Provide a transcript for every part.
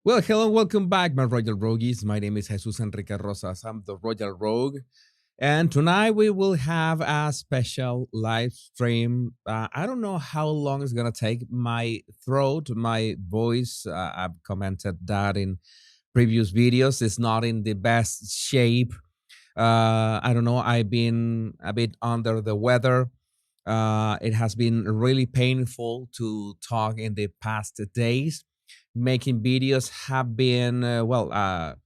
Well, hello, welcome back, my Royal Rogues. My name is Jesus Enrique Rosas. I'm the Royal Rogue. And tonight we will have a special live stream. I don't know how long it's going to take. My throat, my voice, I've commented that in previous videos, is not in the best shape. I don't know. I've been a bit under the weather. It has been really painful to talk in the past days. Making videos have been, a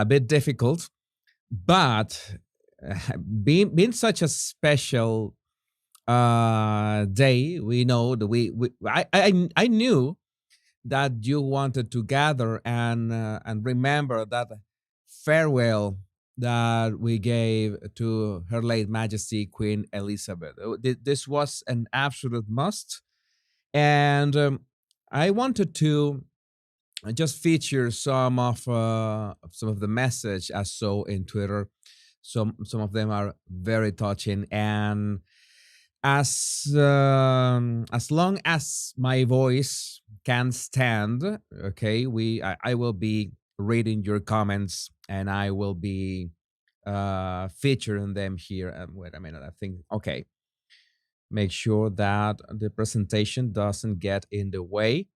bit difficult, but being such a special day, we know that I knew that you wanted to gather and remember that farewell that we gave to Her Late Majesty Queen Elizabeth. This was an absolute must, and I wanted to just feature some of the message I saw in Twitter. Some of them are very touching, and as long as my voice can stand, okay, I will be reading your comments and I will be featuring them here. Wait a minute, I think okay. Make sure that the presentation doesn't get in the way.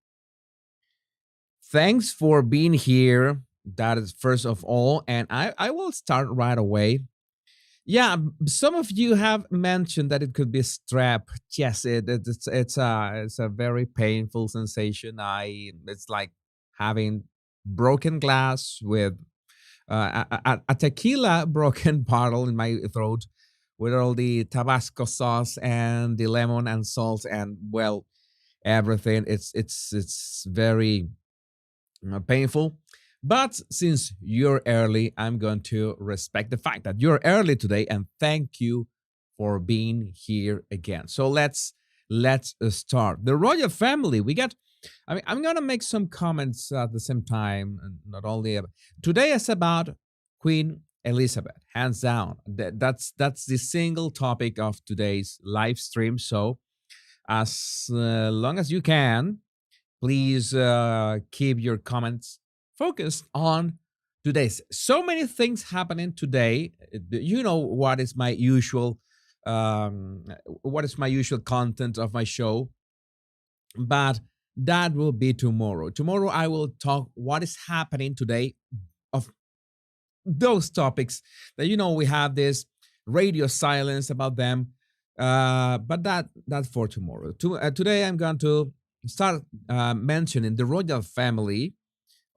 Thanks for being here. That is first of all, and I will start right away. Yeah, some of you have mentioned that it could be strep. Yes, it's a very painful sensation. It's like having broken glass with a tequila broken bottle in my throat with all the Tabasco sauce and the lemon and salt and well everything. It's very painful. But since you're early, I'm going to respect the fact that you're early today and thank you for being here again. So let's start. The royal family. I'm going to make some comments at the same time, and not only today is about Queen Elizabeth, hands down. That's the single topic of today's live stream. So as long as you can, please keep your comments focused on today's. So many things happening today. You know what is my usual content of my show, but that will be tomorrow. Tomorrow I will talk what is happening today of those topics that we have this radio silence about them. But that's for tomorrow. Today I'm going to start mentioning the royal family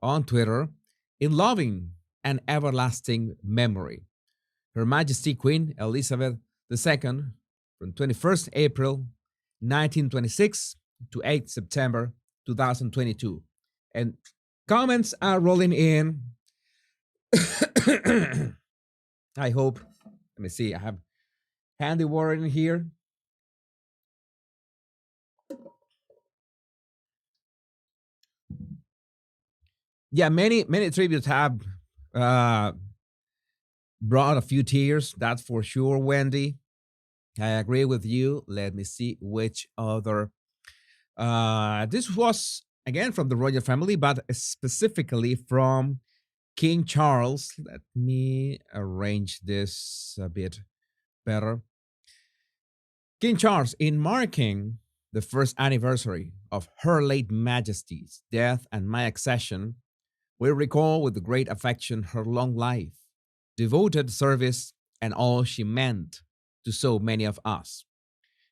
on Twitter in loving and everlasting memory. Her Majesty Queen Elizabeth II from 21st April 1926 to 8th September 2022. And comments are rolling in. I hope. Let me see. I have handy water in here. Yeah, many tributes have brought a few tears. That's for sure, Wendy. I agree with you. Let me see which other. This was again from the royal family, but specifically from King Charles. Let me arrange this a bit better. King Charles, in marking the first anniversary of Her Late Majesty's death and my accession, we recall with great affection her long life, devoted service, and all she meant to so many of us.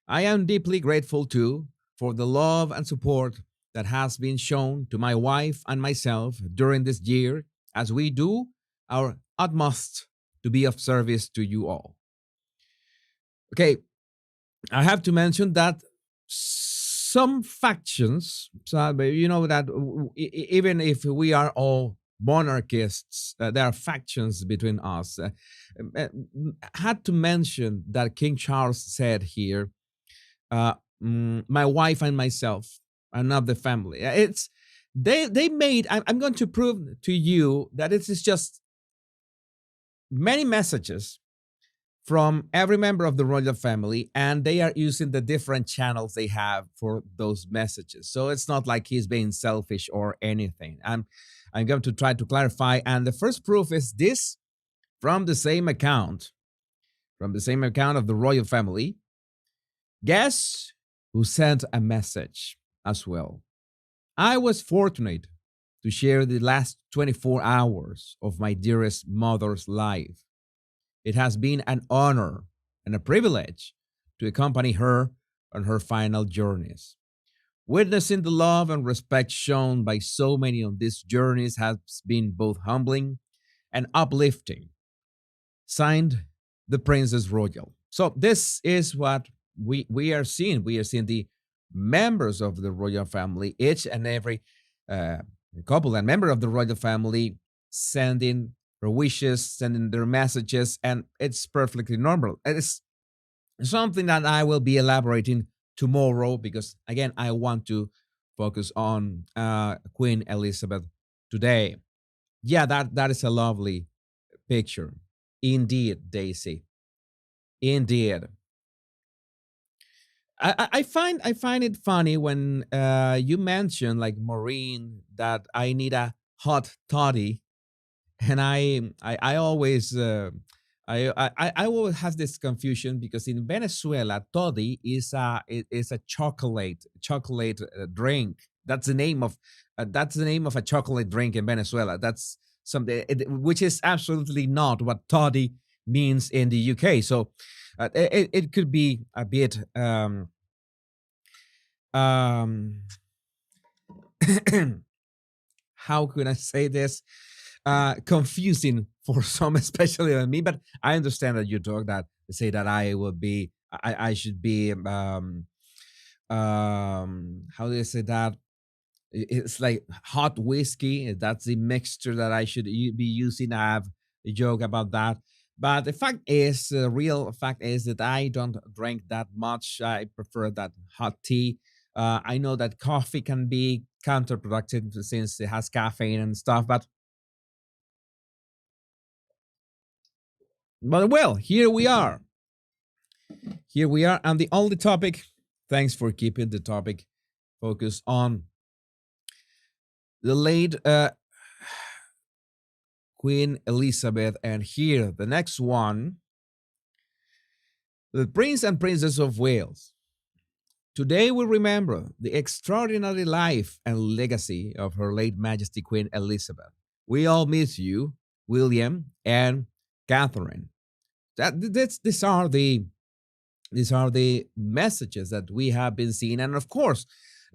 I am deeply grateful too for the love and support that has been shown to my wife and myself during this year as we do our utmost to be of service to you all. Okay, I have to mention that some factions, that even if we are all monarchists, there are factions between us. Had to mention that King Charles said here, my wife and myself are not the family. They made. I'm going to prove to you that it is just many messages from every member of the royal family, and they are using the different channels they have for those messages. So it's not like he's being selfish or anything. I'm going to try to clarify. And the first proof is this from the same account, of the royal family. Guess who sent a message as well? I was fortunate to share the last 24 hours of my dearest mother's life. It has been an honor and a privilege to accompany her on her final journeys. Witnessing the love and respect shown by so many on these journeys has been both humbling and uplifting. Signed, the Princess Royal. So this is what we are seeing. We are seeing the members of the royal family, each and every uh, couple and member of the royal family, sending their wishes, sending their messages, and it's perfectly normal. It's something that I will be elaborating tomorrow because, again, I want to focus on Queen Elizabeth today. Yeah, that is a lovely picture. Indeed, Daisy. Indeed. I find it funny when you mention like Maureen that I need a hot toddy, and I always I always have this confusion because in Venezuela toddy is a chocolate drink. That's the name of a chocolate drink in Venezuela. That's something which is absolutely not what toddy means in the UK. So it could be a bit um how could I say this? Confusing for some, especially on me. But I understand that you talk that say that I should be how do you say that? It's like hot whiskey. That's the mixture that I should be using. I have a joke about that. But the real fact is that I don't drink that much. I prefer that hot tea. I know that coffee can be counterproductive since it has caffeine and stuff. But well, here we are. Here we are. And the only topic, thanks for keeping the topic focused on the late Queen Elizabeth. And here, the next one, the Prince and Princess of Wales. Today we remember the extraordinary life and legacy of Her late Majesty Queen Elizabeth. We all miss you, William and Catherine. These are the messages that we have been seeing, and of course,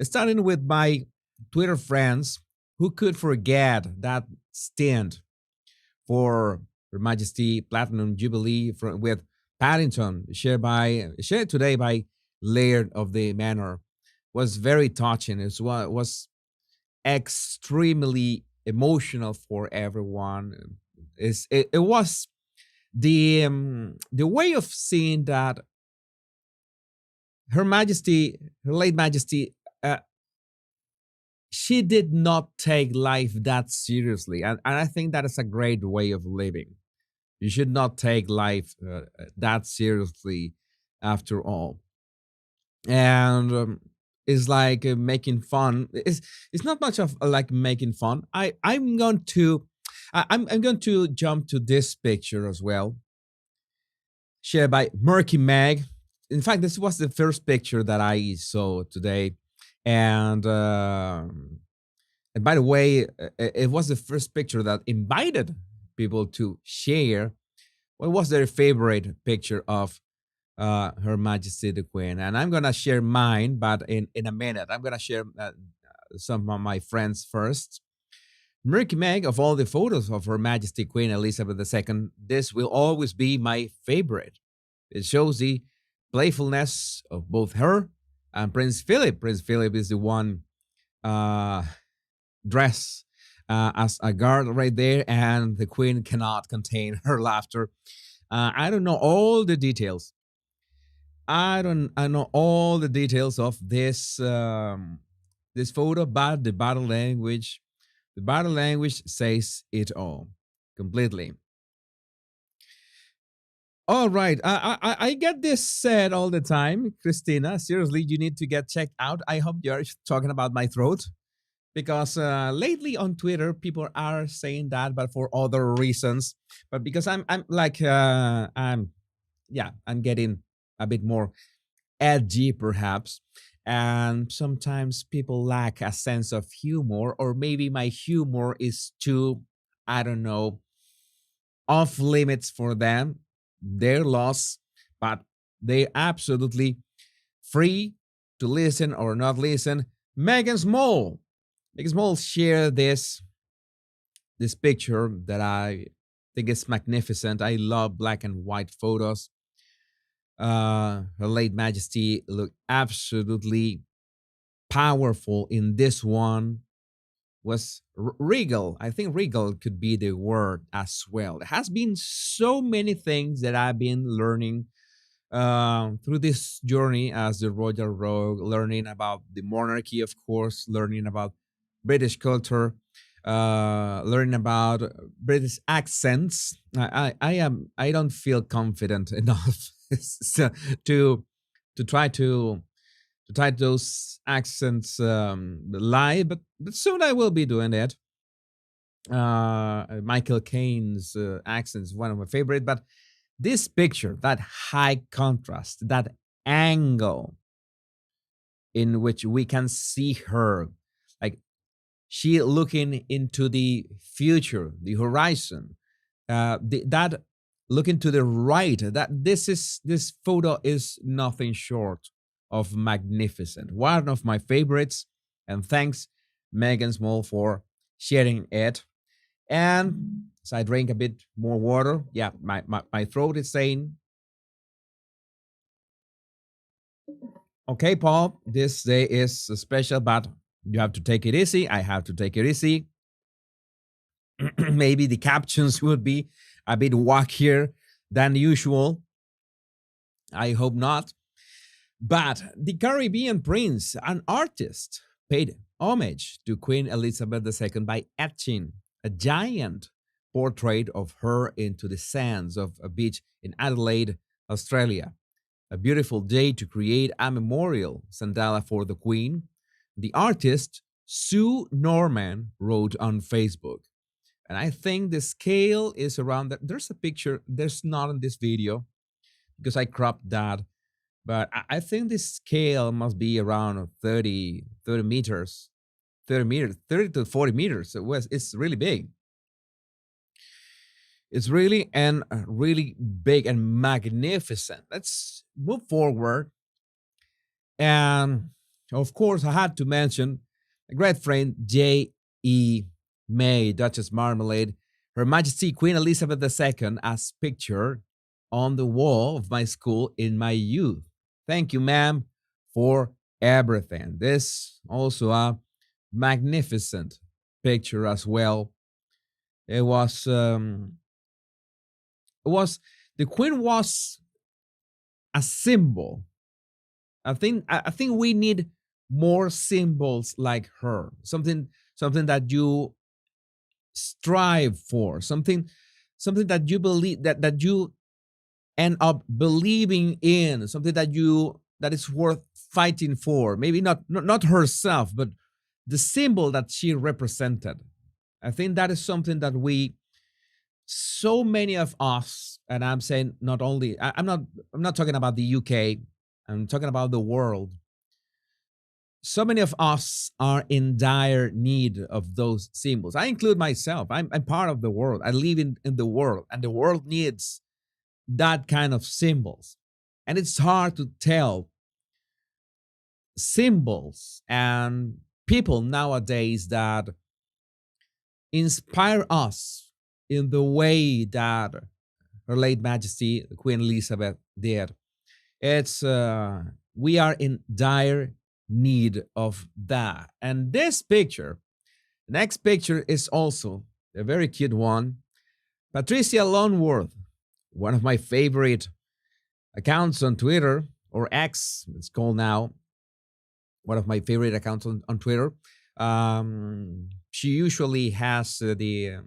starting with my Twitter friends, who could forget that stint for Her Majesty Platinum Jubilee with Paddington, shared today by Laird of the Manor, was very touching. Was extremely emotional for everyone. It was the way of seeing that Her Majesty, Her late Majesty, she did not take life that seriously, and I think that is a great way of living. You should not take life that seriously, after all. And it's like making fun. It's not much of like making fun. I'm going to jump to this picture as well, shared by Murky Meg. In fact, this was the first picture that I saw today, and by the way, it was the first picture that invited people to share what was their favorite picture of Her Majesty the Queen. And I'm gonna share mine, but in a minute, I'm gonna share some of my friends first. Murky Meg, of all the photos of Her Majesty Queen Elizabeth II, this will always be my favorite. It shows the playfulness of both her and Prince Philip. Prince Philip is the one dressed as a guard right there, and the Queen cannot contain her laughter. I don't know all the details. I know all the details of this photo, but the body language says it all completely. All right, I get this said all the time, Christina. Seriously, you need to get checked out. I hope you're talking about my throat. because lately on Twitter people are saying that, but for other reasons. But because I'm like I'm yeah, I'm getting a bit more edgy perhaps, and sometimes people lack a sense of humor, or maybe my humor is too, I don't know, off limits for them. Their loss, but they're absolutely free to listen or not listen. Megan Small shared this picture that I think is magnificent. I love black and white photos. Her late Majesty looked absolutely powerful in this one. Was regal. I think regal could be the word as well. There has been so many things that I've been learning through this journey as the Royal Rogue, learning about the monarchy, of course, learning about British culture, learning about British accents. I don't feel confident enough so to to try to try those accents live, but soon I will be doing it. Michael Caine's accent is one of my favorite, but this picture, that high contrast, that angle in which we can see her, like she looking into the future, the horizon, that looking to the right, that this photo is nothing short of magnificent. One of my favorites, and thanks Megan Small for sharing it. And as I drink a bit more water, yeah, my throat is saying, okay, Paul, this day is special, but you have to take it easy. I have to take it easy. Maybe the captions would be a bit wackier than usual. I hope not. But the Caribbean prince, an artist, paid homage to Queen Elizabeth II by etching a giant portrait of her into the sands of a beach in Adelaide, Australia. A beautiful day to create a memorial sandala for the Queen. The artist, Sue Norman, wrote on Facebook. And I think the scale is around that. There's a picture, there's not in this video because I cropped that, but I think the scale must be around 30 meters, 30 meters, 30 to 40 meters. It's really big. It's really and really big and magnificent. Let's move forward. And of course, I had to mention a great friend, J.E. May, Duchess Marmalade, Her Majesty Queen Elizabeth II, as pictured on the wall of my school in my youth. Thank you, ma'am, for everything. This also a magnificent picture as well. It was it was the queen was a symbol. I think we need more symbols like her. Something that you strive for, something that you believe, that you end up believing in, something that is worth fighting for. Maybe not herself, but the symbol that she represented. I think that is something that we, so many of us, and I'm saying not only, I'm not talking about the UK, I'm talking about the world. So many of us are in dire need of those symbols. I include myself. I'm part of the world. I live in the world, and the world needs that kind of symbols. And it's hard to tell symbols and people nowadays that inspire us in the way that Her late Majesty Queen Elizabeth did. It's we are in dire need of that. And this picture, the next picture is also a very cute one. Patricia Longworth, one of my favorite accounts on Twitter, or X, it's called now, one of my favorite accounts on Twitter. She usually has the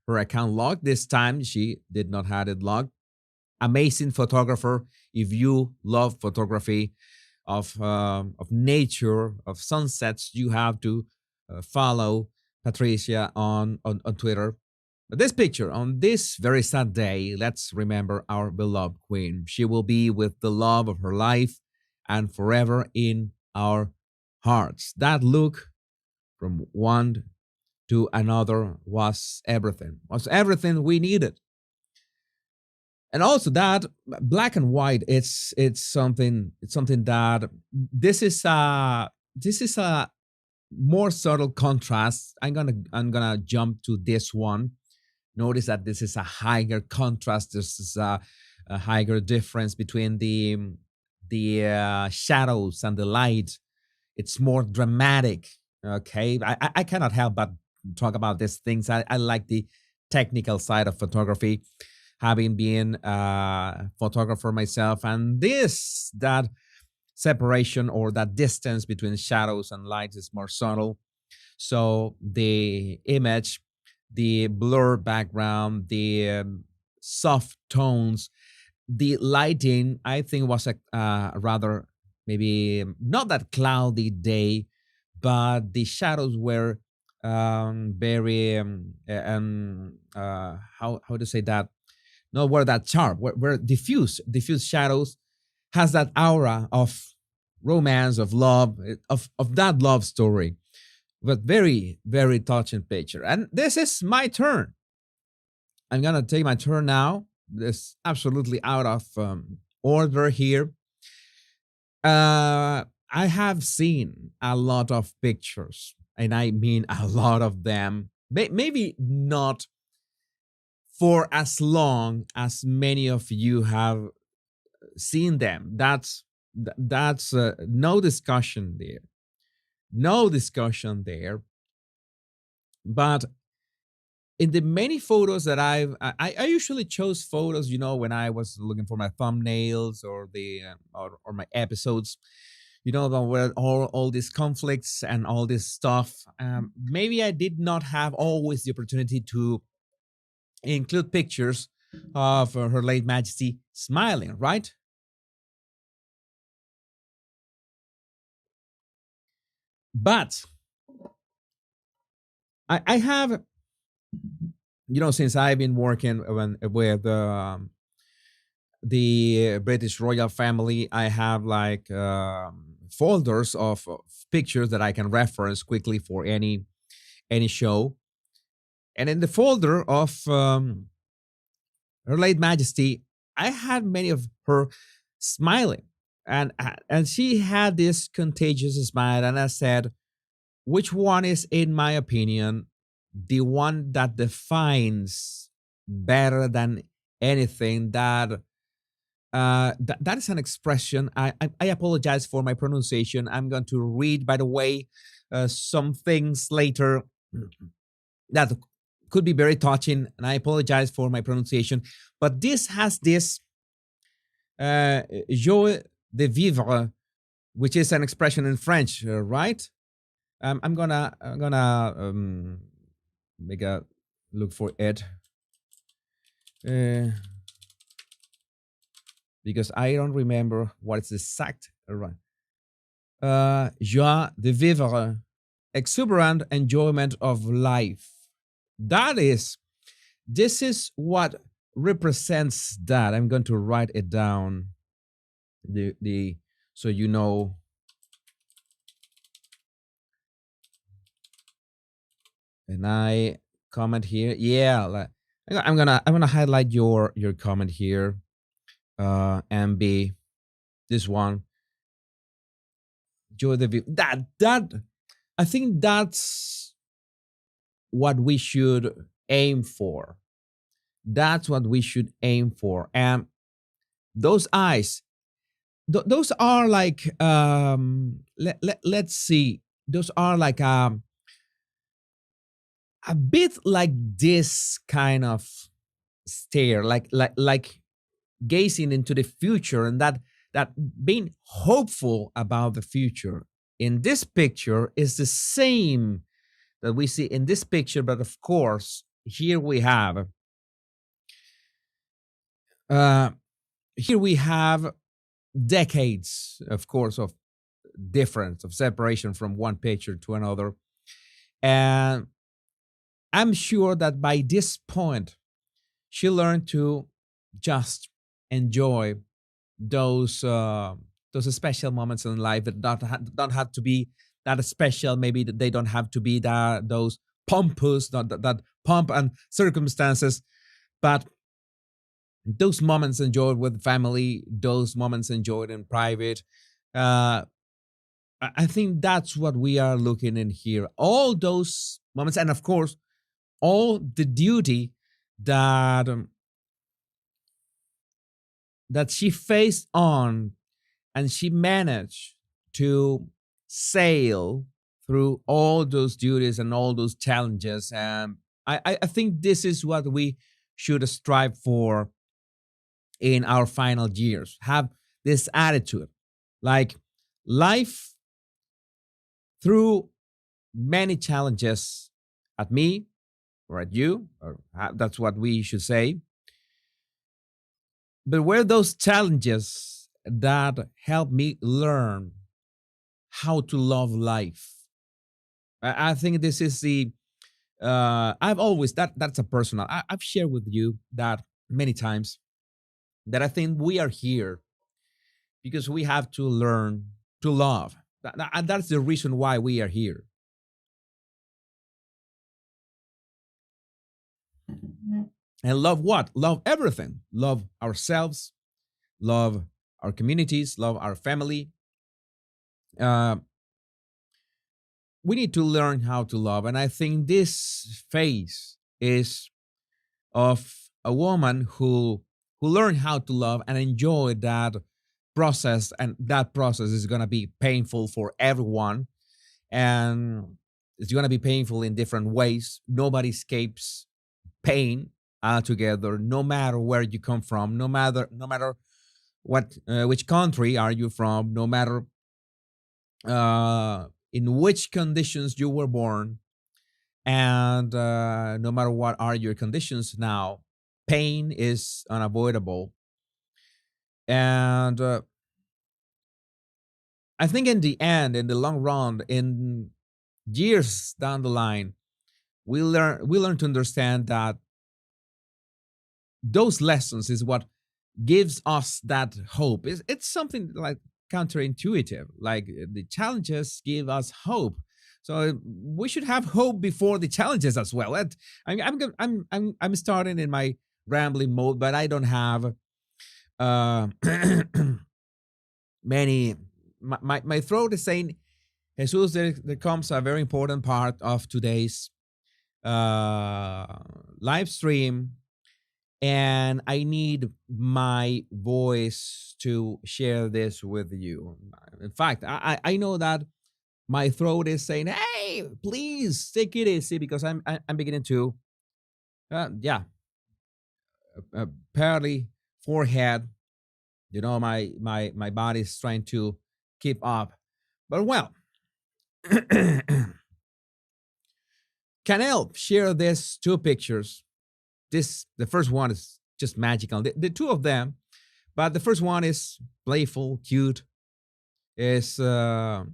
her account logged. This time she did not have it logged. Amazing photographer. If you love photography of nature, of sunsets, you have to follow Patricia on Twitter. But this picture, on this very sad day, let's remember our beloved queen. She will be with the love of her life and forever in our hearts. That look from one to another was everything we needed. And also that black and white, it's something that this is a more subtle contrast. I'm gonna jump to this one. Notice that this is a higher contrast. This is a higher difference between the shadows and the light. It's more dramatic. Okay, I cannot help but talk about these things. I like the technical side of photography, having been a photographer myself, and this that separation or that distance between shadows and lights is more subtle. So the image, the blur background, the soft tones, the lighting, I think was a rather maybe not that cloudy day, but the shadows were very how to say that, not were that sharp, were diffuse shadows, has that aura of romance, of love, of that love story, but very, very touching picture. And this is my turn. I'm gonna take my turn now. This absolutely out of order here. I have seen a lot of pictures, and I mean a lot of them. Maybe not for as long as many of you have seen them. That's no discussion there. No discussion there. But in the many photos that I usually chose photos, when I was looking for my thumbnails or or my episodes, where all these conflicts and all this stuff. Maybe I did not have always the opportunity to include pictures of Her Late Majesty smiling, right? But I have, since I've been working with the British royal family, I have like folders of pictures that I can reference quickly for any show. And in the folder of Her Late Majesty, I had many of her smiling, and she had this contagious smile. And I said, which one is, in my opinion, the one that defines better than anything that is an expression. I apologize for my pronunciation. I'm going to read, by the way, some things later that could be very touching, and I apologize for my pronunciation. But this has this joie de vivre, which is an expression in French, right? I'm gonna make a look for it because I don't remember what it's exact. Right. Joie de vivre, exuberant enjoyment of life. This is what represents that. I'm going to write it down. The so you know. And I comment here. Yeah, I'm gonna highlight your comment here. MB, this one. Joy the view. That I think that's what we should aim for. That's what we should aim for. And those eyes, those are like let's see. Those are like a bit like this kind of stare, like gazing into the future, and that being hopeful about the future. In this picture is the same that we see in this picture, but of course here we have uh here we have decades, of course, of difference, of separation from one picture to another. And I'm sure that by this point, she learned to just enjoy those those special moments in life that don't have to be that special. Maybe they don't have to be that those pompous, that pomp and circumstances, but those moments enjoyed with family, those moments enjoyed in private. Uh, I think that's what we are looking in here. All those moments, and of course, all the duty that that she faced on, and she managed to sail through all those duties and all those challenges. And I think this is what we should strive for in our final years. Have this attitude, like life through many challenges at me or at you, or that's what we should say. But were those challenges that helped me learn how to love life. I think this is the I've always that's a personal. I've shared with you that many times, that I think we are here because we have to learn to love. And that's the reason why we are here. And love what? Love everything. Love ourselves, love our communities, love our family. Uh, we need to learn how to love. And I think this phase is of a woman who learned how to love and enjoy that process. And that process is going to be painful for everyone. And it's going to be painful in different ways. Nobody escapes pain altogether, no matter where you come from, no matter what which country are you from, no matter in which conditions you were born, and no matter what are your conditions now, pain is unavoidable. And I think in the end, in the long run, in years down the line, we learn to understand that those lessons is what gives us that hope. It's something like counterintuitive. Like the challenges give us hope. So we should have hope before the challenges as well. I'm starting in my rambling mode, but I don't have uh, many. My throat is saying, Jesus, there comes a very important part of today's uh, live stream, and I need my voice to share this with you. In fact, I know that my throat is saying, "Hey, please take it easy," because I'm beginning to, yeah, apparently forehead. My body is trying to keep up, but well, can help share these two pictures. The first one is just magical. The two of them, but the first one is playful, cute. It's that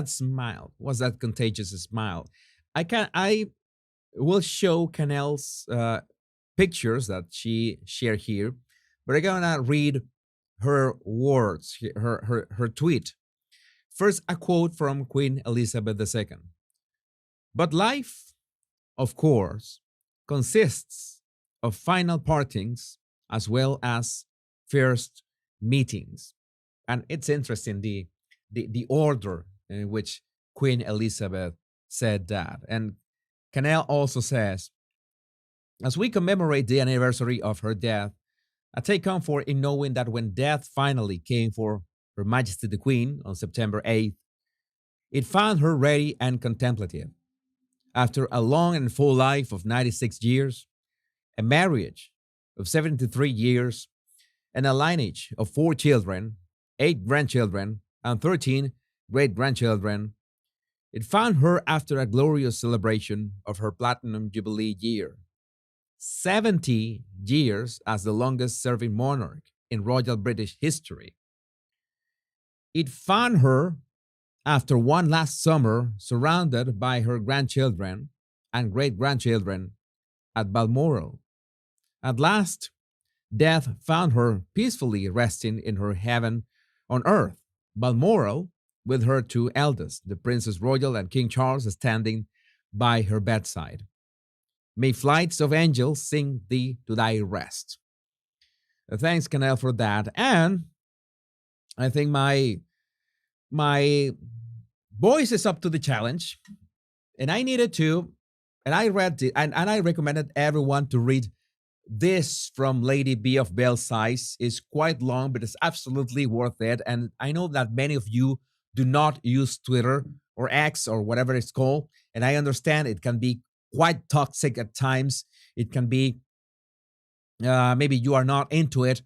smile. What's that contagious smile? I will show Canel's pictures that she shared here, but I'm gonna read her words, her tweet. First, a quote from Queen Elizabeth II. But life, of course, consists of final partings as well as first meetings. And it's interesting the order in which Queen Elizabeth said that. And Canel also says, as we commemorate the anniversary of her death, I take comfort in knowing that when death finally came for Her Majesty the Queen on September 8th, it found her ready and contemplative. After a long and full life of 96 years, a marriage of 73 years, and a lineage of 4 children, 8 grandchildren, and 13 great grandchildren, it found her after a glorious celebration of her Platinum Jubilee year. 70 years as the longest serving monarch in royal British history. It found her after one last summer surrounded by her grandchildren and great grandchildren at Balmoral. At last, death found her peacefully resting in her heaven on earth, Balmoral, with her two eldest, the Princess Royal and King Charles, standing by her bedside. May flights of angels sing thee to thy rest. Thanks, Canel, for that. And I think my voice is up to the challenge, and I needed to, and I read it, and I recommended everyone to read this from Lady B of Belsize. Is quite long, but it's absolutely worth it. And I know that many of you do not use Twitter or X or whatever it's called, and I understand it can be quite toxic at times. It can be maybe you are not into it,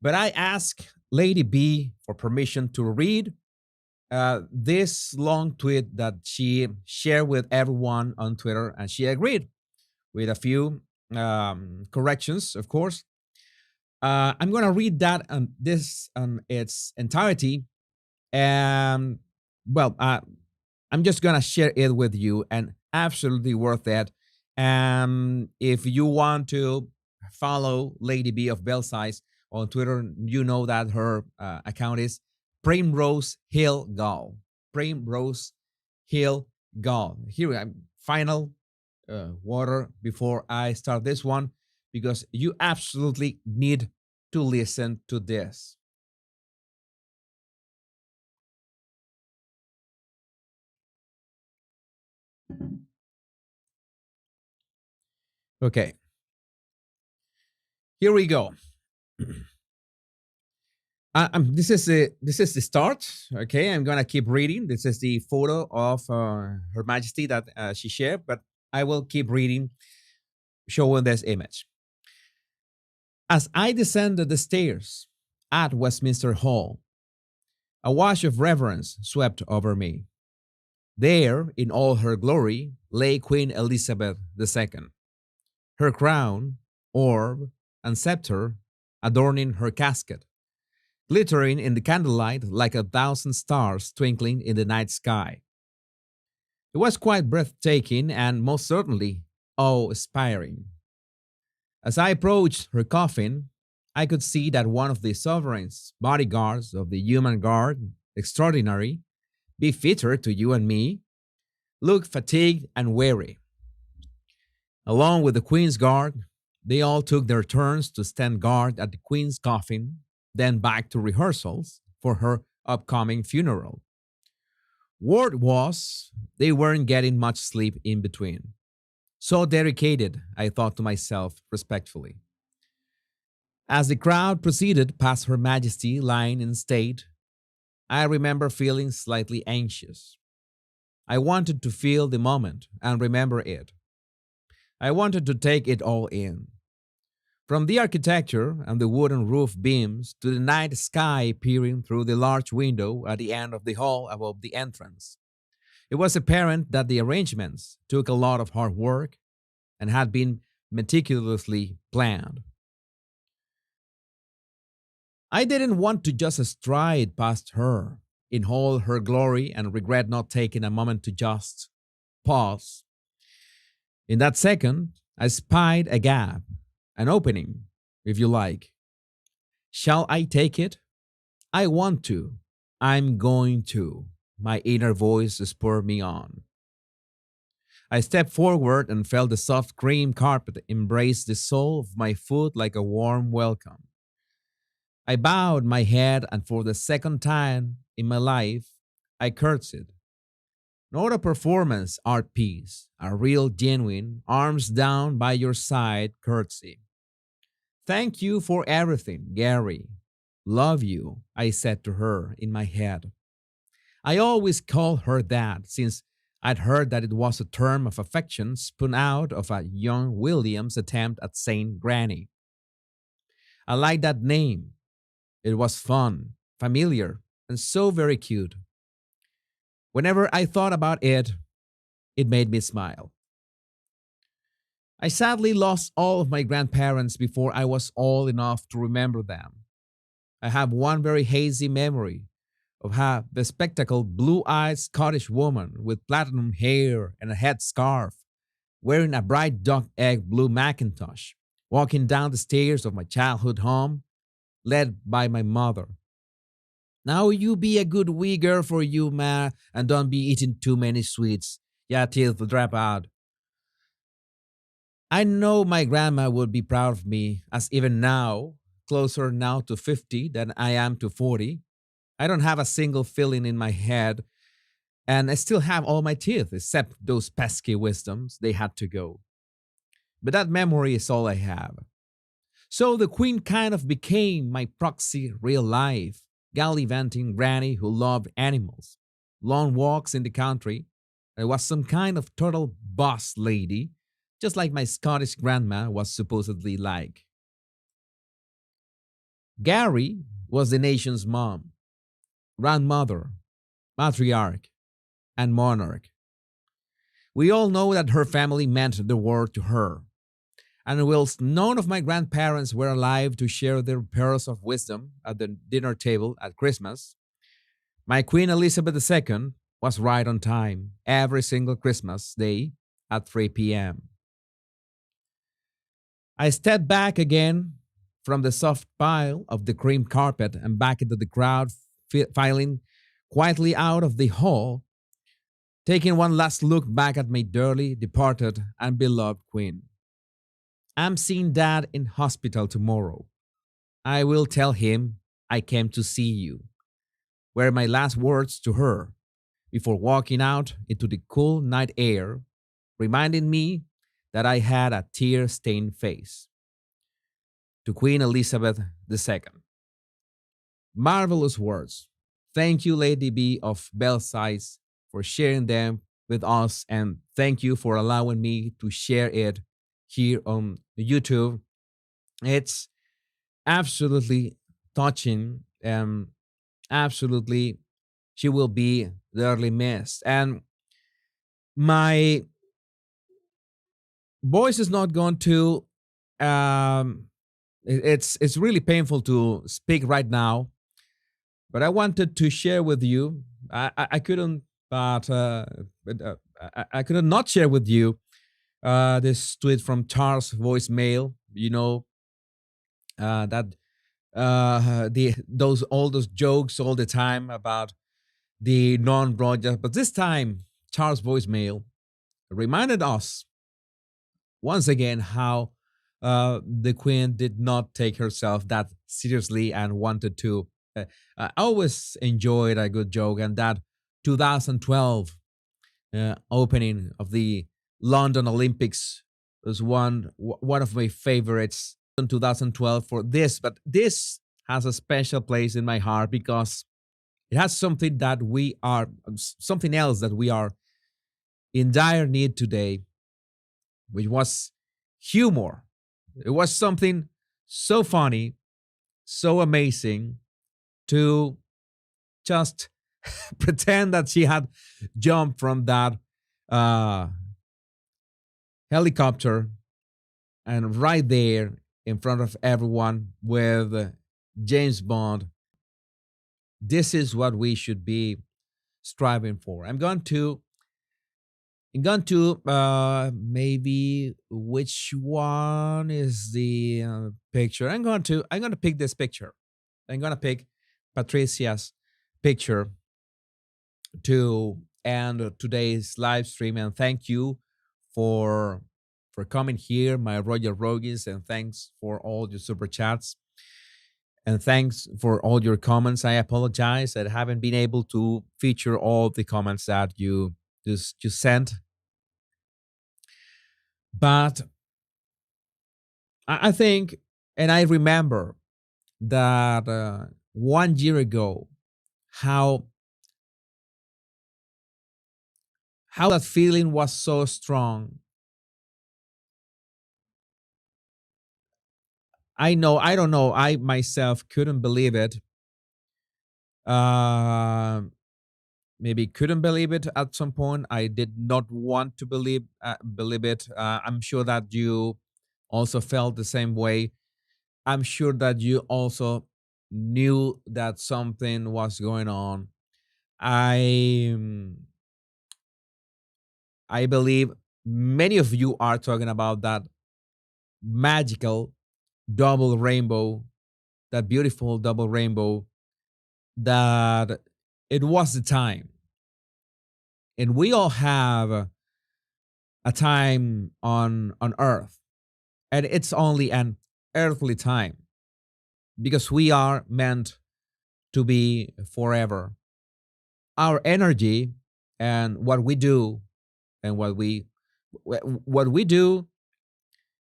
but I ask Lady B for permission to read this long tweet that she shared with everyone on Twitter, and she agreed with a few corrections, of course. I'm going to read that on this on its entirety, and well, I'm just going to share it with you, and absolutely worth it. If you want to follow Lady B of Belsize on Twitter, you know that her account is Primrose Hill Gall. Primrose Hill Gall. Here I'm final water before I start this one, because you absolutely need to listen to this. Okay, here we go. This is the start. Okay, I'm gonna keep reading. This is the photo of Her Majesty that she shared, but I will keep reading, showing this image. As I descended the stairs at Westminster Hall, a wash of reverence swept over me. There, in all her glory, lay Queen Elizabeth II, her crown, orb, and scepter adorning her casket, glittering in the candlelight like 1,000 stars twinkling in the night sky. It was quite breathtaking and most certainly awe-inspiring. As I approached her coffin, I could see that one of the sovereign's bodyguards of the Human Guard, extraordinary, befitter to you and me, looked fatigued and weary. Along with the Queen's Guard, they all took their turns to stand guard at the Queen's coffin, then back to rehearsals for her upcoming funeral. Word was they weren't getting much sleep in between. So dedicated, I thought to myself respectfully. As the crowd proceeded past Her Majesty lying in state, I remember feeling slightly anxious. I wanted to feel the moment and remember it. I wanted to take it all in. From the architecture and the wooden roof beams to the night sky peering through the large window at the end of the hall above the entrance. It was apparent that the arrangements took a lot of hard work and had been meticulously planned. I didn't want to just stride past her in all her glory and regret not taking a moment to just pause. In that second, I spied a gap, an opening, if you like. Shall I take it? I want to. I'm going to. My inner voice spurred me on. I stepped forward and felt the soft cream carpet embrace the sole of my foot like a warm welcome. I bowed my head, and for the second time in my life, I curtsied. Not a performance art piece, a real genuine, arms down by your side curtsy. Thank you for everything, Gary. Love you, I said to her in my head. I always called her that since I'd heard that it was a term of affection spun out of a young William's attempt at Saint Granny. I liked that name. It was fun, familiar, and so very cute. Whenever I thought about it, it made me smile. I sadly lost all of my grandparents before I was old enough to remember them. I have one very hazy memory of her bespectacled blue-eyed Scottish woman with platinum hair and a headscarf, wearing a bright duck egg blue mackintosh, walking down the stairs of my childhood home, led by my mother. Now you be a good wee girl for you, ma, and don't be eating too many sweets. Yeah, teeth will drop out. I know my grandma would be proud of me, as even now, closer now to 50 than I am to 40, I don't have a single filling in my head, and I still have all my teeth, except those pesky wisdoms. They had to go. But that memory is all I have. So the queen kind of became my proxy real life, gallivanting granny who loved animals, long walks in the country. I was some kind of total boss lady, just like my Scottish grandma was supposedly like. Gary was the nation's mom, grandmother, matriarch, and monarch. We all know that her family meant the world to her. And whilst none of my grandparents were alive to share their pearls of wisdom at the dinner table at Christmas, my Queen Elizabeth II was right on time every single Christmas day at 3 p.m. I stepped back again from the soft pile of the cream carpet and back into the crowd, filing quietly out of the hall, taking one last look back at my dearly departed and beloved Queen. I'm seeing Dad in hospital tomorrow. I will tell him I came to see you, were my last words to her before walking out into the cool night air, reminding me that I had a tear stained face. To Queen Elizabeth II. Marvelous words. Thank you, Lady B of Belsize, for sharing them with us, and thank you for allowing me to share it here on YouTube. It's absolutely touching, and absolutely she will be dearly missed. And my voice is not going to it's really painful to speak right now, but I wanted to share with you. I couldn't, I couldn't not share with you this tweet from Charles voicemail. You know that the those all those jokes all the time about the non-broadcast, but this time Charles voicemail reminded us once again how the Queen did not take herself that seriously and wanted to. I always enjoyed a good joke, and that 2012 opening of the London Olympics was one of my favorites in 2012 for this. But this has a special place in my heart because it has something else that we are in dire need today, which was humor. It was something so funny, so amazing to just pretend that she had jumped from that uh, helicopter and right there in front of everyone with James Bond. This is what we should be striving for. I'm going to maybe which one is the picture. I'm going to pick this picture. I'm going to pick Patricia's picture to end today's live stream, and thank you for coming here, my Royal Rogues, and thanks for all your super chats, and thanks for all your comments. I apologize that I haven't been able to feature all the comments that you just sent, but I think, and I remember that 1 year ago, how that feeling was so strong. I don't know, I myself couldn't believe it. Uh, Maybe couldn't believe it at some point. I did not want to believe it. I'm sure that you also felt the same way. I'm sure that you also knew that something was going on. I I believe many of you are talking about that magical double rainbow, that beautiful double rainbow, that it was the time. And we all have a time on earth, and it's only an earthly time because we are meant to be forever. Our energy and what we do and what we do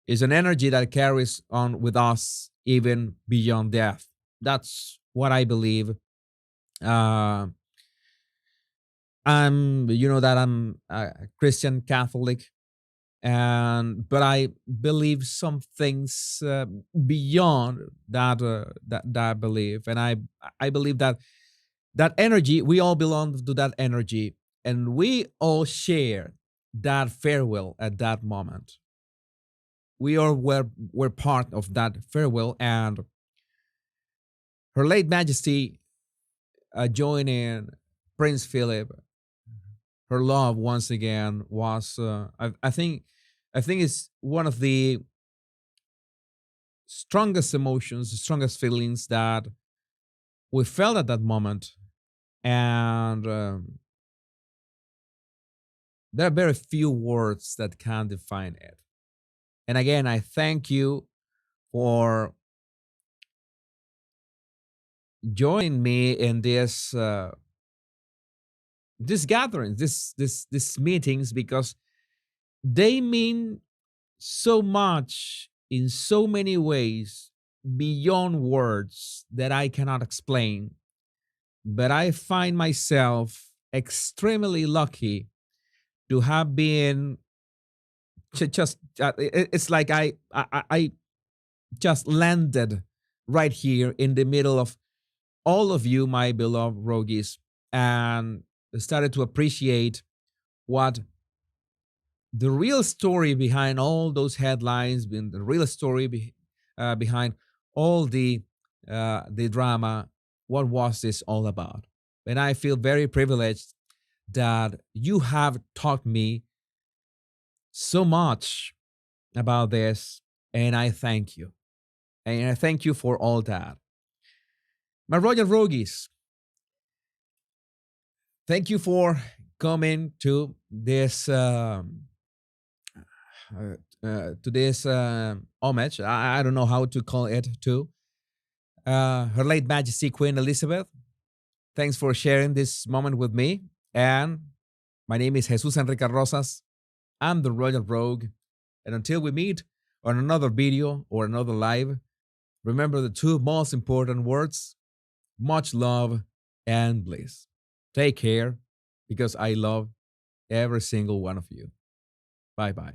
is an energy that carries on with us even beyond death. That's what I believe. Uh, you know that I'm a Christian Catholic, and but I believe some things beyond that belief, and I believe that that energy, we all belong to that energy, and we all share that farewell at that moment. We all were part of that farewell, and Her late Majesty joining Prince Philip, her love once again was, I think it's one of the strongest emotions, the strongest feelings that we felt at that moment, and there are very few words that can define it. And again, I thank you for joining me in this gatherings, this meetings, because they mean so much in so many ways beyond words that I cannot explain. But I find myself extremely lucky to have been just. It's like I just landed right here in the middle of all of you, my beloved Rogis, and started to appreciate what the real story behind all those headlines, the real story behind all the drama. What was this all about? And I feel very privileged that you have taught me so much about this, and I thank you. And I thank you for all that. My Royal Rogis, thank you for coming to this homage. I don't know how to call it to Her late Majesty Queen Elizabeth. Thanks for sharing this moment with me. And my name is Jesus Enrique Rosas. I'm the Royal Rogue. And until we meet on another video or another live, remember the two most important words: much love and bliss. Take care, because I love every single one of you. Bye bye.